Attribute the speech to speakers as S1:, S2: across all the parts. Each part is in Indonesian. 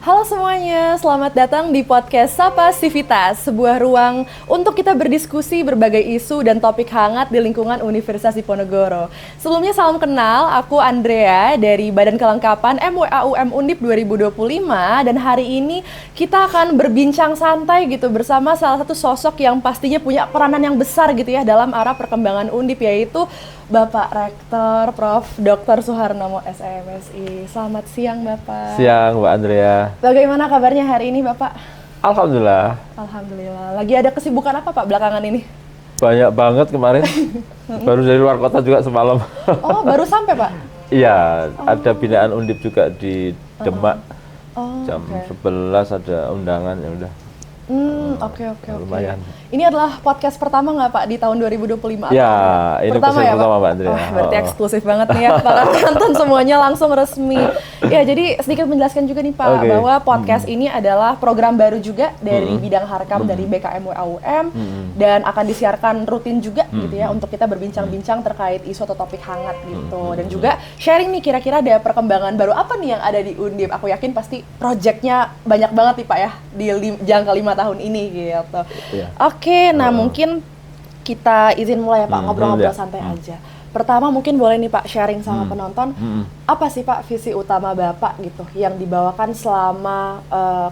S1: Halo semuanya, selamat datang di podcast Sapa Sivitas, sebuah ruang untuk kita berdiskusi berbagai isu dan topik hangat di lingkungan Universitas Diponegoro. Sebelumnya salam kenal, aku Andrea dari Badan Kelengkapan MWAUM Undip 2025 dan hari ini kita akan berbincang santai gitu bersama salah satu sosok yang pastinya punya peranan yang besar gitu ya dalam arah perkembangan Undip, yaitu Bapak Rektor Prof. Dr. Suharnomo SMSI. Selamat siang Bapak.
S2: Siang Mbak Andrea.
S1: Bagaimana kabarnya hari ini Bapak?
S2: Alhamdulillah.
S1: Alhamdulillah. Lagi ada kesibukan apa Pak belakangan ini?
S2: Banyak banget kemarin. Baru dari luar kota juga semalam.
S1: Oh, baru sampai Pak?
S2: Iya, ada binaan Undip juga di Demak. Jam
S1: oke.
S2: 11 ada undangan, ya udah.
S1: Oke.
S2: Lumayan.
S1: Ini adalah podcast pertama nggak Pak di tahun 2025?
S2: Ya, ini
S1: pertama ya
S2: pertama
S1: Pak?
S2: Mbak Andrea.
S1: Wah, berarti eksklusif banget nih ya, para penonton semuanya langsung resmi. Ya, jadi sedikit menjelaskan juga nih Pak,
S2: Oke.
S1: bahwa podcast ini adalah program baru juga dari bidang Harkam dari BKM WAUM dan akan disiarkan rutin juga gitu ya untuk kita berbincang-bincang terkait isu atau topik hangat gitu. Dan juga sharing nih kira-kira ada perkembangan baru apa nih yang ada di Undip. Aku yakin pasti projectnya banyak banget nih Pak ya di jangka 5 tahun ini gitu.
S2: Iya.
S1: Oke, nah mungkin kita izin mulai ya Pak, ngobrol-ngobrol
S2: ya.
S1: santai aja. Pertama mungkin boleh nih Pak sharing sama penonton, apa sih Pak visi utama Bapak gitu yang dibawakan selama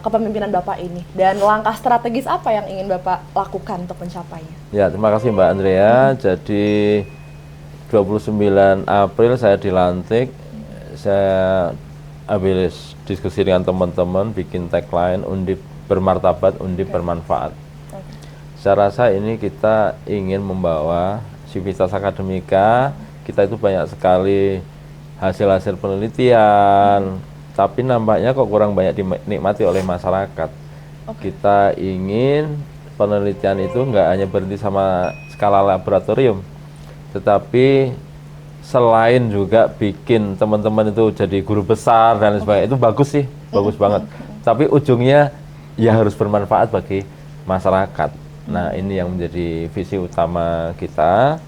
S1: kepemimpinan Bapak ini, dan langkah strategis apa yang ingin Bapak lakukan untuk mencapainya?
S2: Ya, terima kasih Mbak Andrea. Jadi 29 April saya dilantik. Saya ambil diskusi dengan teman-teman, bikin tagline Undip bermartabat, Undip bermanfaat. Saya rasa ini kita ingin membawa Sivitas Akademika, kita itu banyak sekali hasil-hasil penelitian, tapi nampaknya kok kurang banyak dinikmati oleh masyarakat. Kita ingin penelitian itu nggak hanya berhenti sama skala laboratorium, tetapi selain juga bikin teman-teman itu jadi guru besar dan lain sebagainya, itu bagus sih, bagus banget. Tapi ujungnya ya harus bermanfaat bagi masyarakat. Nah, ini yang menjadi visi utama kita.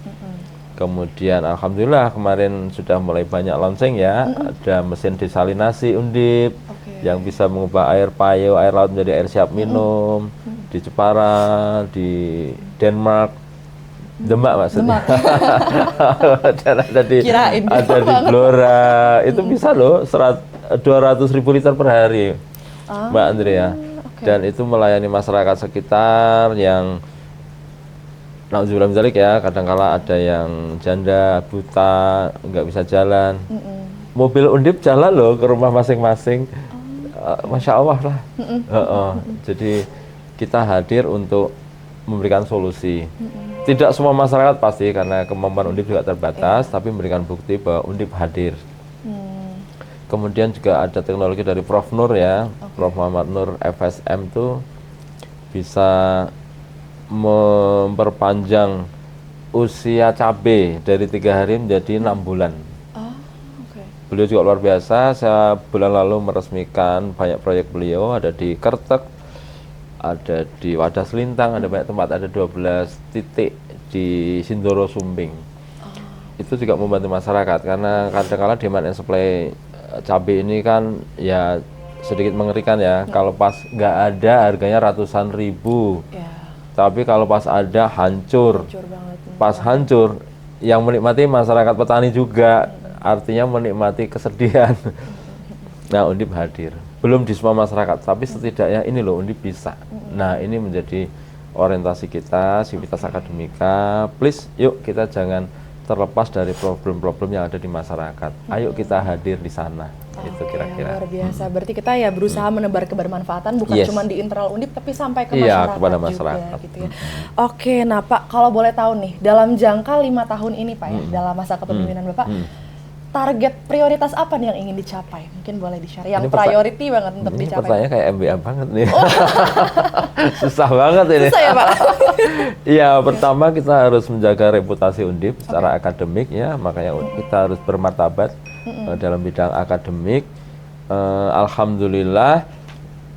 S2: Kemudian alhamdulillah kemarin sudah mulai banyak launching ya. Ada mesin desalinasi Undip yang bisa mengubah air payo, air laut menjadi air siap minum. Di Jepara, di Denmark, Demak maksudnya. Dan ada di
S1: Kirain.
S2: Blora. Itu bisa loh 200.000 liter per hari, Mbak Andrea. Dan itu melayani masyarakat sekitar yang nauzubillah min dzalik ya, kadangkala ada yang janda, buta, nggak bisa jalan. Mobil Undip jalan loh ke rumah masing-masing. Masya Allah lah. Jadi kita hadir untuk memberikan solusi. Tidak semua masyarakat pasti, karena kemampuan Undip juga terbatas, tapi memberikan bukti bahwa Undip hadir. Kemudian juga ada teknologi dari Prof. Nur ya, Prof. Muhammad Nur FSM itu bisa memperpanjang usia cabai dari 3 hari menjadi 6 bulan. Beliau juga luar biasa. Saya bulan lalu meresmikan banyak proyek beliau, ada di Kertek, ada di Wadas Lintang, ada banyak tempat, ada 12 titik di Sindoro Sumbing. Itu juga membantu masyarakat, karena kadang-kala demand and supply cabai ini kan ya sedikit mengerikan ya. Kalau pas nggak ada harganya ratusan ribu, tapi kalau pas ada hancur. Pas hancur, yang menikmati masyarakat petani juga, artinya menikmati kesedihan. Nah, Undip hadir, belum di semua masyarakat, tapi setidaknya ini loh Undip bisa. Nah, ini menjadi orientasi kita, Sivitas Akademika. Please, yuk kita jangan terlepas dari problem-problem yang ada di masyarakat. Ayo kita hadir di sana. Itu kira-kira.
S1: Luar biasa. Berarti kita ya berusaha menebar kebermanfaatan bukan cuma di internal Undip tapi sampai ke
S2: Iya,
S1: masyarakat
S2: kepada
S1: juga
S2: masyarakat.
S1: gitu ya. Oke, nah Pak, kalau boleh tahu nih, dalam jangka 5 tahun ini Pak ya, dalam masa kepemimpinan Bapak, target prioritas apa nih yang ingin dicapai? Mungkin boleh di-share. Yang priority banget untuk
S2: Ini
S1: dicapai.
S2: pertanyaan kayak MBA banget nih. Susah banget ini.
S1: Susah ya Pak?
S2: Iya, pertama kita harus menjaga reputasi Undip secara akademik ya, makanya kita harus bermartabat dalam bidang akademik. Alhamdulillah,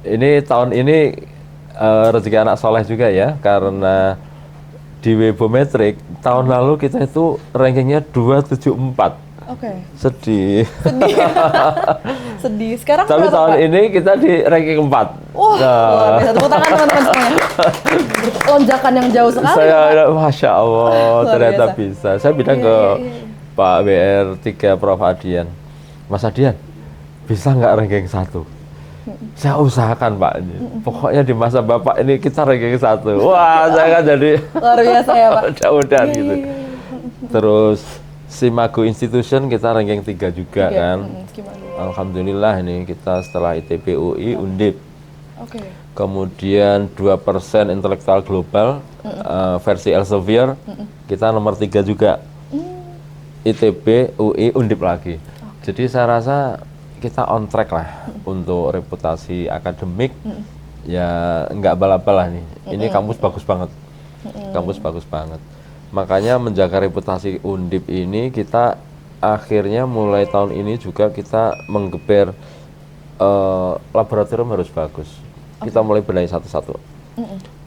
S2: ini tahun ini rezeki anak soleh juga ya, karena di Webometric tahun lalu kita itu rankingnya 274.
S1: Oke.
S2: Sedih.
S1: Sedih. Sedih. Sekarang
S2: Tapi
S1: berapa,
S2: tahun
S1: Pak?
S2: ini kita di ranking 4.
S1: Wah, luar biasa. Tepuk tangan teman-teman semuanya. Lonjakan yang jauh sekali.
S2: Saya,
S1: Pak.
S2: Masya Allah,
S1: Luar
S2: ternyata
S1: biasa.
S2: bisa. Saya bilang
S1: Iya,
S2: ke
S1: iya, iya.
S2: Pak BR3 Prof. Adian, Mas Adian, bisa nggak ranking 1? Saya usahakan Pak. Pokoknya di masa Bapak ini kita ranking 1. Wah, saya kan jadi
S1: Luar biasa ya, Pak.
S2: mudah-mudahan
S1: Iya,
S2: gitu.
S1: iya, iya.
S2: Terus Simago Institution kita ranking 3 juga
S1: Oke,
S2: kan.
S1: gimana?
S2: Alhamdulillah ini kita setelah ITB UI Undip.
S1: Oke.
S2: Kemudian 2% intelektual global versi Elsevier kita nomor 3 juga. ITB UI Undip lagi. Jadi saya rasa kita on track lah untuk reputasi akademik. Ya nggak abal-abal lah nih. Ini kampus bagus banget. Kampus bagus banget. Makanya menjaga reputasi Undip ini kita akhirnya mulai tahun ini juga kita menggeber laboratorium harus bagus. Kita mulai benahi satu-satu.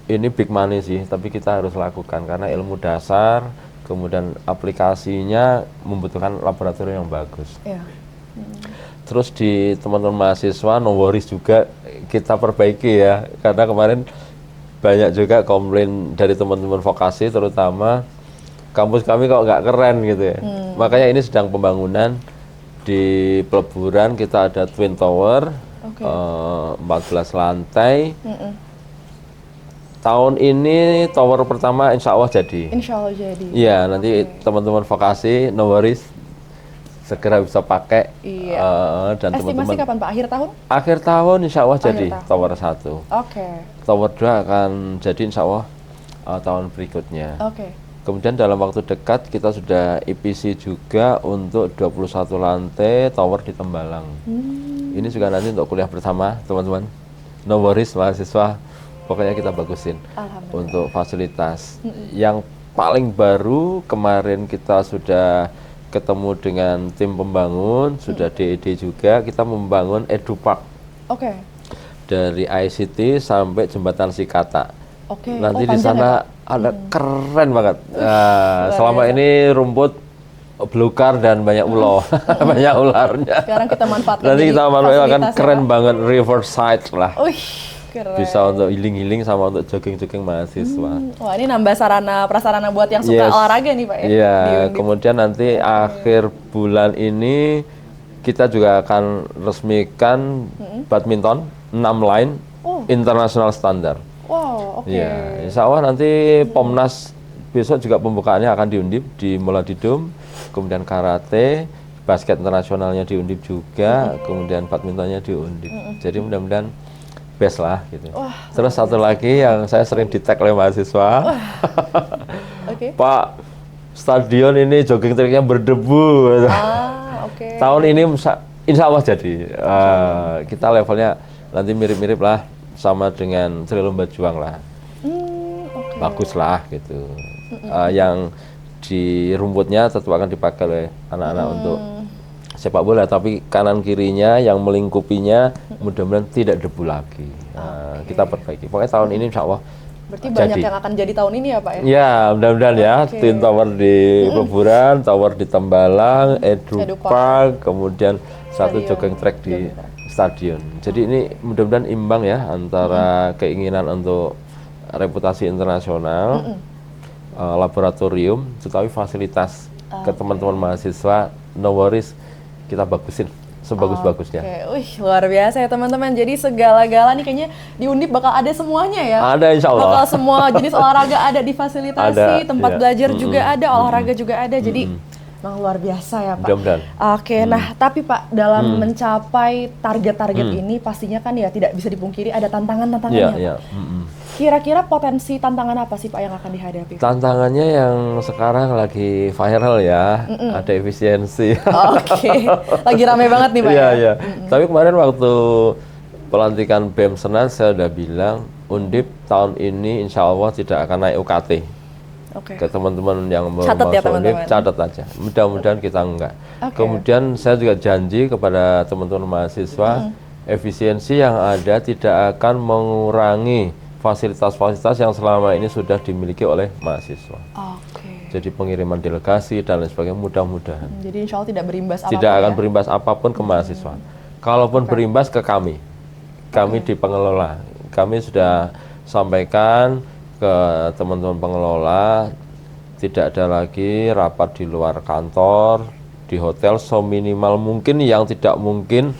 S2: Ini big money sih, tapi kita harus lakukan karena ilmu dasar, kemudian aplikasinya membutuhkan laboratorium yang bagus.
S1: Iya.
S2: Terus di teman-teman mahasiswa no worries juga kita perbaiki ya, karena kemarin banyak juga komplain dari teman-teman vokasi terutama kampus kami kok nggak keren gitu ya. Makanya ini sedang pembangunan di Peleburan kita ada Twin Tower,
S1: Oke.
S2: 14 lantai. Tahun ini tower pertama insya Allah jadi.
S1: Insya Allah jadi.
S2: Iya, nanti teman-teman vokasi no worries segera bisa pakai.
S1: Iya.
S2: Dan
S1: Estimasi
S2: teman-teman
S1: kapan, Pak? Akhir tahun?
S2: akhir tahun insya Allah
S1: Akhir
S2: jadi
S1: tahun.
S2: tower 1.
S1: Oke.
S2: Tower 2 akan jadi insya Allah tahun berikutnya.
S1: Oke.
S2: Kemudian dalam waktu dekat kita sudah EPC juga untuk 21 lantai tower di Tembalang. Ini juga nanti untuk kuliah bersama teman-teman. No worries mahasiswa, pokoknya kita bagusin
S1: Alhamdulillah.
S2: untuk fasilitas. Yang paling baru kemarin kita sudah ketemu dengan tim pembangun, sudah DED juga, kita membangun EduPark
S1: Oke.
S2: dari ICT sampai jembatan Sikata.
S1: Oke.
S2: Nanti
S1: Oh,
S2: di
S1: panjang ya,
S2: sana
S1: Pak?
S2: ada keren banget.
S1: luar
S2: Selama
S1: biasa.
S2: ini rumput belukar dan banyak ulo, banyak ularnya.
S1: Sekarang kita manfaatkan.
S2: Nanti
S1: jadi
S2: kita manfaatkan
S1: fasilitas ya,
S2: keren
S1: Pak?
S2: banget riverside lah.
S1: Wih, keren.
S2: Bisa untuk healing-healing sama untuk jogging-jogging mahasiswa.
S1: Wah, ini nambah sarana prasarana buat yang suka
S2: Yes.
S1: olahraga nih, Pak ya.
S2: Iya,
S1: Di Undip.
S2: kemudian nanti akhir bulan ini kita juga akan resmikan badminton 6 line
S1: Oh.
S2: internasional standar.
S1: Wow, oke.
S2: Iya, insya Allah nanti Pomnas besok juga pembukaannya akan di Undip di Moladidum, kemudian karate, basket internasionalnya di Undip juga, kemudian badmintonnya di Undip. Jadi mudah-mudahan best lah gitu.
S1: Wah,
S2: Terus satu lagi yang saya sering di-tag oleh mahasiswa,
S1: Oke.
S2: Pak, stadion ini jogging tracknya berdebu.
S1: Ah, oke.
S2: Tahun ini insya Allah jadi. Kita levelnya nanti mirip-mirip lah sama dengan Sri Lomba Juang lah.
S1: Oke.
S2: Bagus lah gitu. Yang di rumputnya tetap akan dipakai oleh anak-anak untuk sepak bola, tapi kanan kirinya yang melingkupinya mudah-mudahan tidak debu lagi. Kita perbaiki. Pokoknya tahun ini insya Allah
S1: Berarti banyak
S2: jadi.
S1: yang akan jadi tahun ini ya, Pak ya?
S2: Ya, mudah-mudahan ya.
S1: Oke.
S2: Twin Tower di Peleburan, Tower di Tembalang, EduPark, kemudian satu
S1: Stadion.
S2: jogging track di stadion. Jadi ini mudah-mudahan imbang ya antara keinginan untuk reputasi internasional, laboratorium, tetapi fasilitas ke teman-teman mahasiswa, no worries, kita bagusin sebagus-bagusnya.
S1: Oke, wih luar biasa ya teman-teman. Jadi segala-gala nih kayaknya di Undip bakal ada semuanya ya.
S2: Ada insya Allah.
S1: Bakal semua jenis olahraga ada difasilitasi,
S2: Ada,
S1: tempat
S2: iya.
S1: belajar juga ada, olahraga juga ada. Jadi memang luar biasa ya Pak.
S2: Mudah-mudahan.
S1: Oke, nah tapi Pak dalam mencapai target-target ini pastinya kan ya tidak bisa dipungkiri ada tantangan-tantangannya.
S2: Iya,
S1: Pak.
S2: iya.
S1: Kira-kira potensi tantangan apa sih Pak yang akan dihadapi?
S2: Tantangannya yang sekarang lagi viral ya, ada efisiensi.
S1: Oke, lagi rame banget nih Pak
S2: Iya,
S1: ya.
S2: iya. Tapi kemarin waktu pelantikan BEM Senan saya udah bilang Undip tahun ini insya Allah tidak akan naik UKT.
S1: Oke.
S2: Ke teman-teman yang mau
S1: Catat ya,
S2: masuk Undip,
S1: teman-teman.
S2: catat aja. Mudah-mudahan kita enggak.
S1: Oke.
S2: Kemudian saya juga janji kepada teman-teman mahasiswa, efisiensi yang ada tidak akan mengurangi fasilitas-fasilitas yang selama ini sudah dimiliki oleh mahasiswa.
S1: Oke.
S2: jadi pengiriman delegasi dan lain sebagainya, mudah-mudahan.
S1: Jadi insya Allah tidak berimbas apapun
S2: Tidak akan
S1: ya?
S2: berimbas apapun ke mahasiswa. Kalaupun berimbas ke kami di pengelola. Kami sudah sampaikan ke teman-teman pengelola, tidak ada lagi rapat di luar kantor, di hotel, seminimal mungkin. Yang tidak mungkin,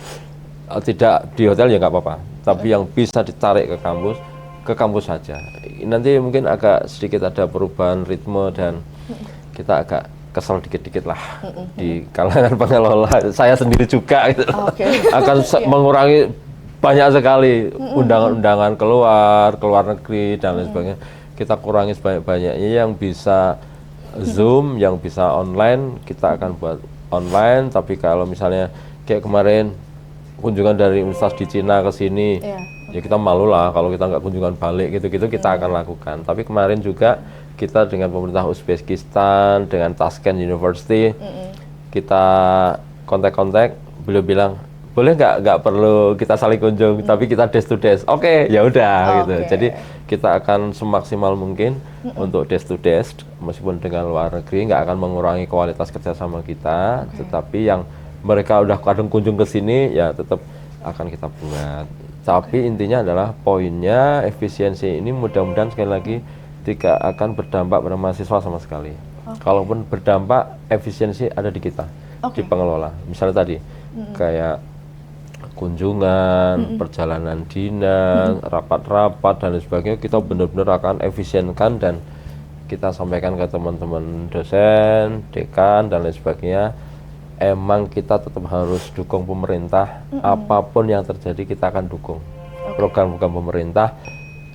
S2: tidak di hotel ya nggak apa-apa, tapi yang bisa ditarik ke kampus saja. Nanti mungkin agak sedikit ada perubahan ritme dan kita agak kesel dikit-dikit lah di kalangan pengelola. Saya sendiri juga gitu. Akan mengurangi banyak sekali undangan-undangan keluar negeri dan lain sebagainya. Kita kurangi sebanyak-banyaknya. Yang bisa Zoom, yang bisa online, kita akan buat online. Tapi kalau misalnya kayak kemarin kunjungan dari universitas di Cina ke sini, ya kita malu lah kalau kita nggak kunjungan balik gitu-gitu, kita akan lakukan. Tapi kemarin juga kita dengan pemerintah Uzbekistan, dengan Tashkent University, kita kontak-kontak, beliau bilang boleh nggak perlu kita saling kunjung, tapi kita desk to desk. Oke, ya udah gitu. Jadi kita akan semaksimal mungkin untuk desk to desk, meskipun dengan luar negeri nggak akan mengurangi kualitas kerjasama kita, tetapi yang mereka udah kadang kunjung ke sini ya tetap akan kita buat. Tapi intinya adalah poinnya efisiensi ini mudah-mudahan sekali lagi tidak akan berdampak pada mahasiswa sama sekali. Kalaupun berdampak, efisiensi ada di kita, di pengelola. Misalnya tadi kayak kunjungan, perjalanan dinas, rapat-rapat dan lain sebagainya, kita benar-benar akan efisienkan dan kita sampaikan ke teman-teman dosen, dekan dan lain sebagainya. Emang kita tetap harus dukung pemerintah, apapun yang terjadi kita akan dukung program-program pemerintah.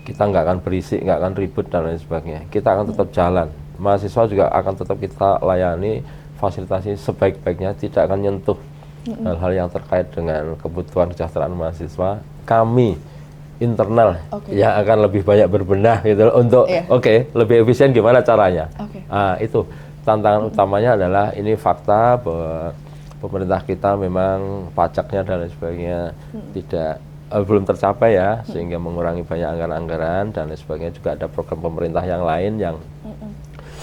S2: Kita nggak akan berisik, nggak akan ribut dan lain sebagainya. Kita akan tetap jalan. Mahasiswa juga akan tetap kita layani, fasilitasi sebaik-baiknya, tidak akan nyentuh hal-hal yang terkait dengan kebutuhan kesejahteraan mahasiswa. Kami internal yang akan lebih banyak berbenah gitu untuk lebih efisien gimana caranya. Itu tantangan utamanya adalah ini fakta bahwa pemerintah kita memang pajaknya dan lain sebagainya tidak belum tercapai ya, sehingga mengurangi banyak anggaran-anggaran dan lain sebagainya. Juga ada program pemerintah yang lain yang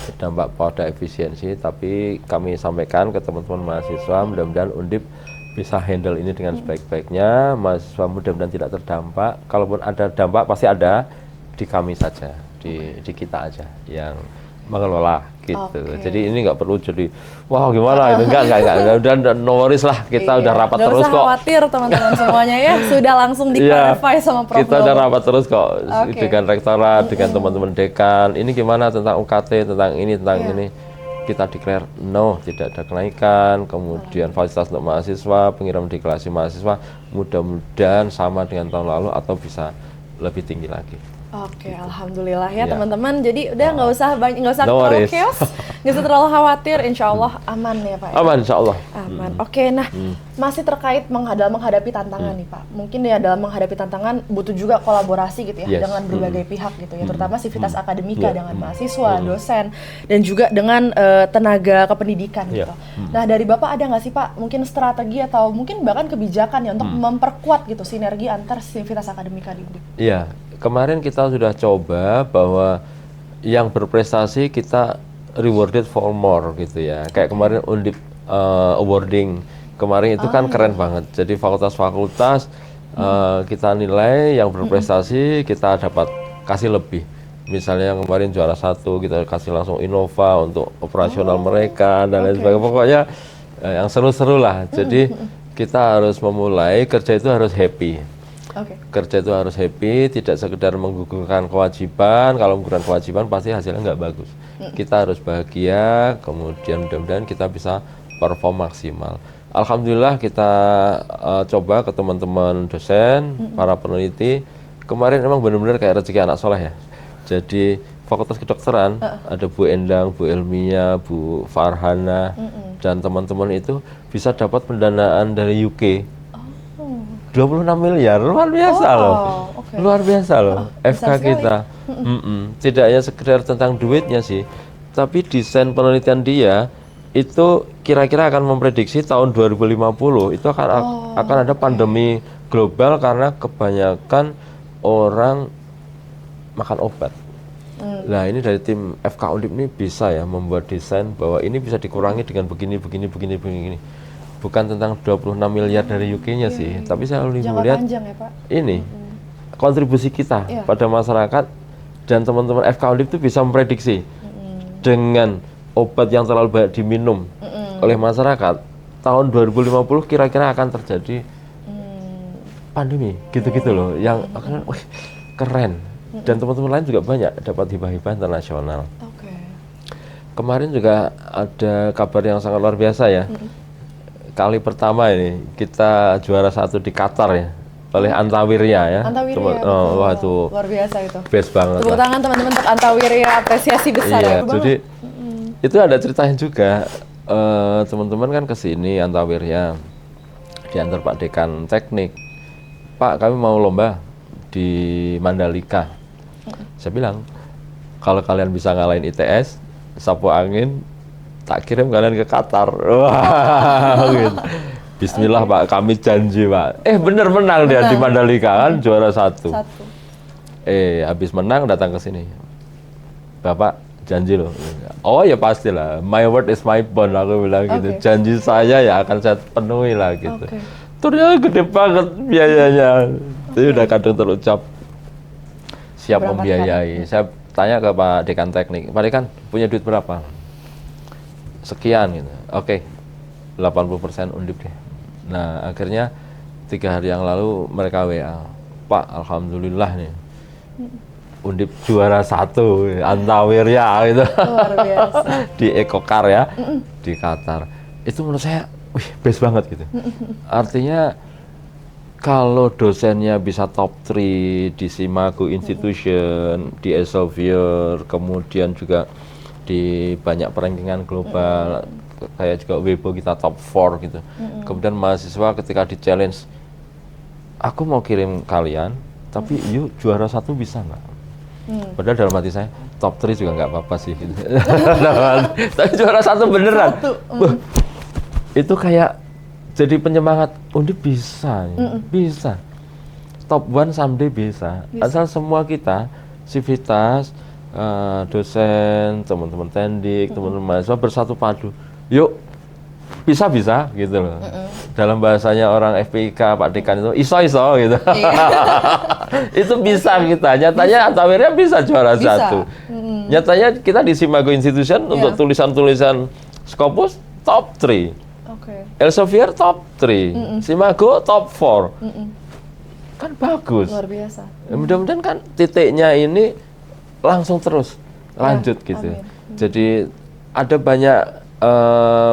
S2: berdampak pada efisiensi, tapi kami sampaikan ke teman-teman mahasiswa, mudah-mudahan Undip bisa handle ini dengan sebaik-baiknya. Mahasiswa mudah-mudahan tidak terdampak. Kalaupun ada dampak pasti ada di kami saja, di kita aja yang mengelola gitu. Jadi ini nggak perlu jadi wah gimana itu enggak udah no worries lah, kita udah rapat terus kok.
S1: Nggak usah khawatir teman-teman semuanya ya, sudah langsung di-clarify sama Prof.
S2: Kita udah rapat terus kok dengan rektorat, dengan teman-teman dekan. Ini gimana tentang UKT, tentang ini, ini. Kita declare no, tidak ada kenaikan. Kemudian fasilitas untuk mahasiswa, pengiriman deklarasi mahasiswa mudah-mudahan sama dengan tahun lalu atau bisa lebih tinggi lagi.
S1: Alhamdulillah ya teman-teman. Jadi udah nggak usah terlalu chaos, nggak usah terlalu khawatir. Insya Allah aman ya Pak.
S2: Aman, Insya Allah.
S1: Aman. Nah masih terkait dalam menghadapi tantangan nih Pak. Mungkin ya dalam menghadapi tantangan butuh juga kolaborasi gitu ya dengan berbagai pihak gitu ya, terutama Sivitas Akademika dengan mahasiswa, dosen, dan juga dengan tenaga kependidikan gitu. Nah dari Bapak ada nggak sih Pak mungkin strategi atau mungkin bahkan kebijakan ya untuk memperkuat gitu sinergi antar Sivitas Akademika di Undip?
S2: Iya. Kemarin kita sudah coba bahwa yang berprestasi kita rewarded for more gitu ya. Kayak kemarin Undip awarding kemarin itu kan keren banget. Jadi fakultas-fakultas kita nilai yang berprestasi kita dapat kasih lebih. Misalnya yang kemarin juara 1 kita kasih langsung Innova untuk operasional mereka dan lain sebagainya. Pokoknya yang seru-seru lah. Jadi kita harus memulai kerja itu harus happy. Kerja itu harus happy, tidak sekedar menggugurkan kewajiban. Kalau menggugurkan kewajiban pasti hasilnya nggak bagus. Kita harus bahagia, kemudian mudah-mudahan kita bisa perform maksimal. Alhamdulillah kita coba ke teman-teman dosen, para peneliti. Kemarin emang benar-benar kayak rezeki anak soleh ya. Jadi Fakultas Kedokteran ada Bu Endang, Bu Elmia, Bu Farhana, dan teman-teman itu bisa dapat pendanaan dari UK. 26 miliar, luar biasa loh. Luar biasa loh FK kita. Tidak hanya sekedar tentang duitnya sih, tapi desain penelitian dia itu kira-kira akan memprediksi tahun 2050 itu akan ada pandemi global karena kebanyakan orang makan obat. Nah ini dari tim FK Undip ini bisa ya membuat desain bahwa ini bisa dikurangi dengan begini. Bukan tentang 26 miliar dari UK-nya sih, tapi saya lebih
S1: Jangka
S2: melihat
S1: panjang ya Pak.
S2: ini kontribusi kita pada masyarakat, dan teman-teman FK Undip itu bisa memprediksi dengan obat yang terlalu banyak diminum oleh masyarakat, tahun 2050 kira-kira akan terjadi pandemi, gitu-gitu loh, yang akan keren. Dan teman-teman lain juga banyak dapat hibah-hibah internasional. Kemarin juga ada kabar yang sangat luar biasa ya. Kali pertama ini kita juara 1 di Qatar ya, oleh Antawirya ya.
S1: Antawirya,
S2: wah itu
S1: luar biasa itu.
S2: Best banget.
S1: Tepuk tangan teman-teman untuk Antawirya, apresiasi besar ya.
S2: Jadi itu ada ceritanya juga. Teman-teman kan kesini Antawirya, diantar Pak Dekan Teknik. Pak, kami mau lomba di Mandalika. Saya bilang, kalau kalian bisa ngalahin ITS, sapu angin, tak kirim kalian ke Qatar. Wah, gitu. Bismillah Pak, kami janji Pak. Bener menang dia di Mandalika kan, juara 1. Habis menang datang ke sini. Bapak janji loh. Oh ya pastilah, my word is my bond, aku bilang gitu. Janji saya ya akan saya penuhi lah gitu. Ternyata gede banget biayanya. Itu udah kadang terucap. Siap membiayai. Saya tanya ke Pak Dekan Teknik, Pak Dekan punya duit berapa? Sekian gitu. 80% Undip deh. Nah akhirnya 3 hari yang lalu mereka WA, Pak alhamdulillah nih Undip juara 1 Antawirya gitu.
S1: Luar biasa.
S2: Di Ecokar ya, di Qatar. Itu menurut saya best banget gitu. Artinya kalau dosennya bisa top 3 di Simago Institution, di Elsevier, kemudian juga di banyak perankingan global, kayak juga Weibo kita top 4 gitu. Kemudian mahasiswa ketika di challenge, aku mau kirim kalian, tapi yuk juara 1 bisa nggak? Padahal dalam hati saya, top 3 juga nggak apa-apa sih. Gitu. Tapi juara 1 beneran. Itu kayak jadi penyemangat, Undip bisa, bisa. Top 1 someday bisa. Asal semua kita, Sivitas, dosen, teman-teman tendik, teman-teman mahasiswa bersatu padu. Yuk, bisa gitu loh. Dalam bahasanya orang FPIK, Pak Dekan itu iso gitu. Itu bisa kita. Nyatanya Antawirya bisa juara 1. Nyatanya kita di Simago Institution untuk tulisan-tulisan Scopus top 3. Elsevier top 3, Simago top 4. Kan bagus.
S1: Luar biasa.
S2: Mudah-mudahan kan titiknya ini langsung terus lanjut gitu. Amin. Jadi ada banyak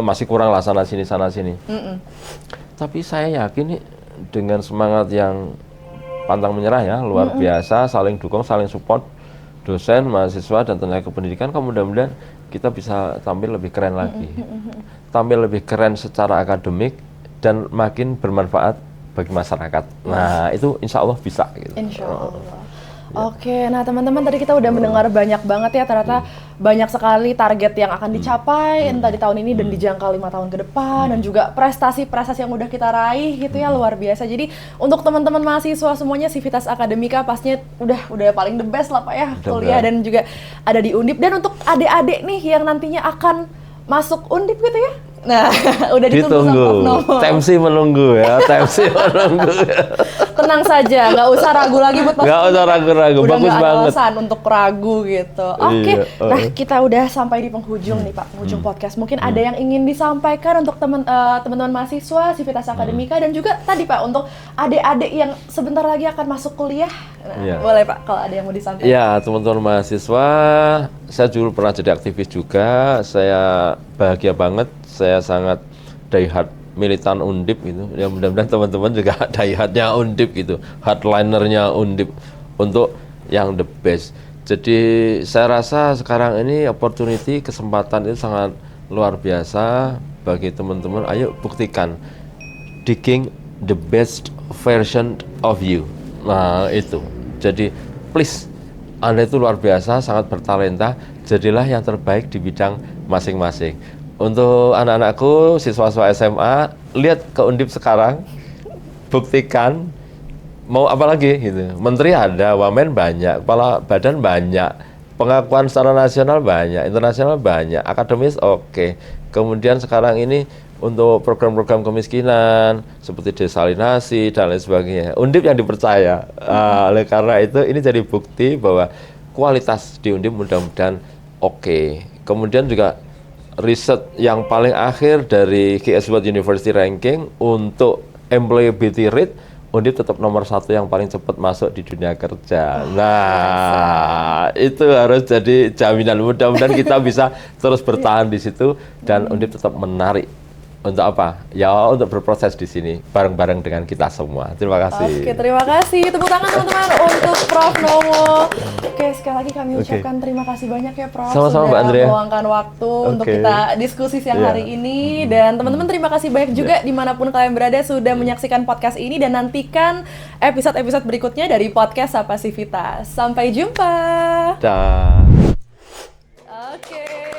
S2: masih kurang lah sana sini. Tapi saya yakin nih dengan semangat yang pantang menyerah ya, luar biasa, saling dukung, saling support dosen, mahasiswa dan tenaga kependidikan, mudah-mudahan kita bisa tampil lebih keren lagi. Tampil lebih keren secara akademik dan makin bermanfaat bagi masyarakat. Nah, itu insya Allah bisa gitu.
S1: Insya Allah. Oke, nah teman-teman tadi kita udah mendengar banyak banget ya, ternyata banyak sekali target yang akan dicapai entah di tahun ini dan di jangka 5 tahun ke depan, dan juga prestasi-prestasi yang udah kita raih gitu ya, luar biasa. Jadi untuk teman-teman mahasiswa semuanya, Sivitas Akademika pastinya udah paling the best lah Pak ya, kuliah dan juga ada di Undip. Dan untuk adik-adik nih yang nantinya akan masuk Undip gitu ya, nah udah ditunggu sama Pak Nomo.
S2: Temsi menunggu ya, temsi menunggu.
S1: Tenang saja, nggak usah ragu lagi buat masuk.
S2: Nggak usah ragu-ragu,
S1: udah
S2: bagus
S1: banget.
S2: banget.
S1: Alasan untuk ragu gitu. Oke, nah kita udah sampai di penghujung nih Pak, penghujung podcast. Mungkin ada yang ingin disampaikan untuk teman-teman mahasiswa Sivitas Akademika dan juga tadi Pak untuk adik-adik yang sebentar lagi akan masuk kuliah. Nah, boleh Pak kalau ada yang mau disampaikan.
S2: Ya, teman-teman mahasiswa, saya dulu pernah jadi aktivis juga. Saya bahagia banget. Saya sangat diehard militan Undip gitu. Ya mudah-mudahan teman-teman juga diehardnya Undip gitu, hardlinernya Undip untuk yang the best. Jadi saya rasa sekarang ini opportunity, kesempatan itu sangat luar biasa bagi teman-teman. Ayo buktikan, digging the best version of you. Nah itu. Jadi please, Anda itu luar biasa, sangat bertalenta. Jadilah yang terbaik di bidang masing-masing. Untuk anak-anakku, siswa-siswa SMA, lihat ke Undip sekarang, buktikan, mau apa lagi gitu. Menteri ada, wamen banyak, kepala badan banyak, pengakuan secara nasional banyak, internasional banyak, akademis oke. Kemudian sekarang ini untuk program-program kemiskinan seperti desalinasi dan lain sebagainya, Undip yang dipercaya. Oleh karena itu ini jadi bukti bahwa kualitas di Undip mudah-mudahan oke. Kemudian juga riset yang paling akhir dari GS World University Ranking untuk employability rate, Undip tetap nomor 1 yang paling cepat masuk di dunia kerja. Nah, itu harus jadi jaminan. Mudah-mudahan kita bisa terus bertahan di situ dan Undip tetap menarik. Untuk apa? Ya untuk berproses di sini bareng-bareng dengan kita semua. Terima kasih.
S1: Oke, terima kasih. Tepuk tangan teman-teman untuk Prof. Nomo. Oke, sekali lagi kami ucapkan terima kasih banyak ya Prof.
S2: Sama-sama, Mbak
S1: sudah
S2: Andrea.
S1: meluangkan waktu untuk kita diskusi siang hari ini. Dan teman-teman terima kasih banyak juga dimanapun kalian berada sudah menyaksikan podcast ini dan nantikan episode-episode berikutnya dari podcast Sapa Sivitas. Sampai jumpa.
S2: Dah.
S1: Oke.